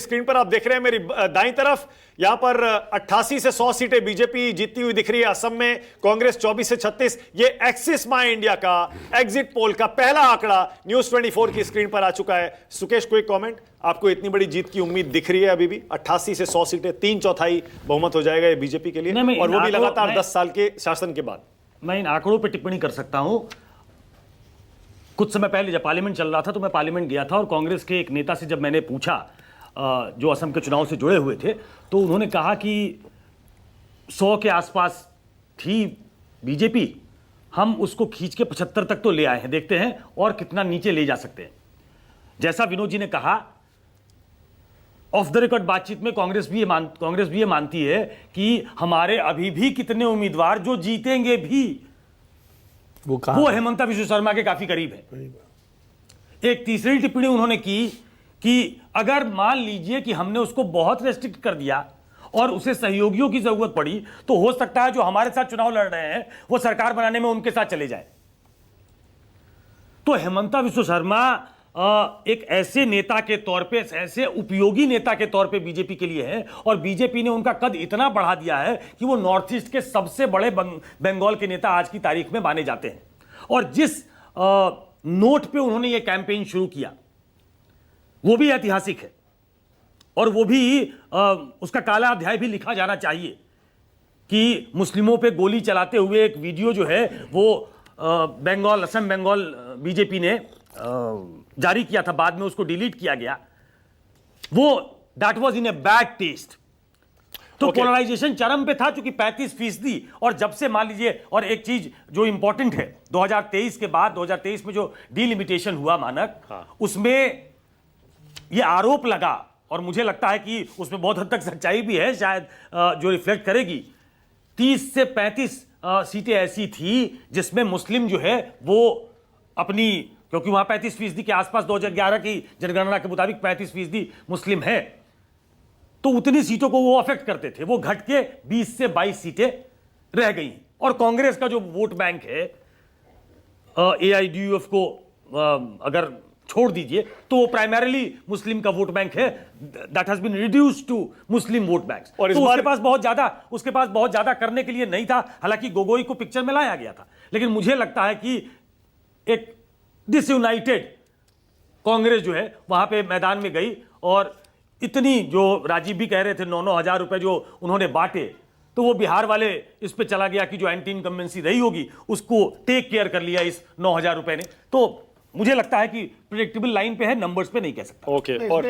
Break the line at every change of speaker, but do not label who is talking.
Screen पर आप देख रहे हैं मेरी दाईं तरफ, यहां पर 88 से 100 सीटें बीजेपी जीतती हुई दिख रही है असम में, कांग्रेस 24 से 36। ये एक्सिस माई इंडिया का एग्जिट पोल का पहला आंकड़ा न्यूज 24 की स्क्रीन पर आ चुका है। सुकेश, कोई कमेंट? आपको इतनी बड़ी जीत की उम्मीद दिख रही है अभी भी? 88 से 100 सीटें, 3/4 बहुमत हो जाएगा ये बीजेपी के लिए, और वो भी लगातार 10 साल के शासन के बाद।
मैं इन आंकड़ों पर टिप्पणी कर सकता हूं। कुछ समय पहले जब पार्लियामेंट चल रहा था तो मैं पार्लियामेंट गया था, और कांग्रेस के एक नेता से जब मैंने पूछा जो असम के चुनाव से जुड़े हुए थे, तो उन्होंने कहा कि 100 के आसपास थी बीजेपी, हम उसको खींच के 75 तक तो ले आए हैं, देखते हैं और कितना नीचे ले जा सकते हैं। जैसा विनोद जी ने कहा, ऑफ द रिकॉर्ड बातचीत में कांग्रेस भी ये मानती है कि हमारे अभी भी कितने उम्मीदवार जो जीतेंगे भी वो हेमंता विश्व शर्मा के काफी करीब है। एक तीसरी टिप्पणी उन्होंने की कि अगर मान लीजिए कि हमने उसको बहुत रेस्ट्रिक्ट कर दिया और उसे सहयोगियों की जरूरत पड़ी, तो हो सकता है जो हमारे साथ चुनाव लड़ रहे हैं वो सरकार बनाने में उनके साथ चले जाए। तो हेमंता विश्व शर्मा एक ऐसे नेता के तौर पे, ऐसे उपयोगी नेता के तौर पे बीजेपी के लिए है, और बीजेपी ने उनका कद इतना बढ़ा दिया है कि वो नॉर्थ ईस्ट के सबसे बड़े बंगाल के नेता आज की तारीख में माने जाते हैं। और जिस नोट पे उन्होंने ये कैंपेन शुरू किया वो भी ऐतिहासिक है, और वो भी उसका काला अध्याय भी लिखा जाना चाहिए कि मुस्लिमों पे गोली चलाते हुए एक वीडियो जो है वो असम बंगाल बीजेपी ने जारी किया था, बाद में उसको डिलीट किया गया। वो that was in a bad taste. तो पोलराइजेशन चरम पे था, चूंकि 35%, और जब से मान लीजिए, और एक चीज जो इंपॉर्टेंट है, 2023 के बाद 2023 में जो डिलिमिटेशन हुआ मानक, उसमें ये आरोप लगा, और मुझे लगता है कि उसमें बहुत हद तक सच्चाई भी है शायद, जो रिफ्लेक्ट करेगी। 30 से 35 सीटें ऐसी थी जिसमें मुस्लिम जो है वो अपनी, क्योंकि वहां 35% के आसपास 2011 की जनगणना के मुताबिक 35% मुस्लिम है, तो उतनी सीटों को वो अफेक्ट करते थे। वो घट के 20 से 22 सीटें रह गई। और कांग्रेस का जो वोट बैंक है, AIDUF को अगर छोड़ दीजिए तो वो प्राइमरीली मुस्लिम का वोट बैंक है, that has been reduced to Muslim vote banks. और तो उसके पास बहुत ज्यादा करने के लिए नहीं था। हालांकि गोगोई को पिक्चर में लाया गया था, लेकिन मुझे लगता है कि एक डिसयूनाइटेड कांग्रेस जो है वहां पे मैदान में गई, और इतनी, जो राजीव भी कह रहे थे, 9-9 हजार रुपए जो उन्होंने बांटे, तो वो बिहार वाले इस पे चला गया कि जो एंटी इनकम्बेंसी रही होगी उसको टेक केयर कर लिया इस 9,000 रुपए ने। तो मुझे लगता है कि प्रेडिक्टेबल लाइन पे है, नंबर्स पे नहीं कह सकता।
ओके, और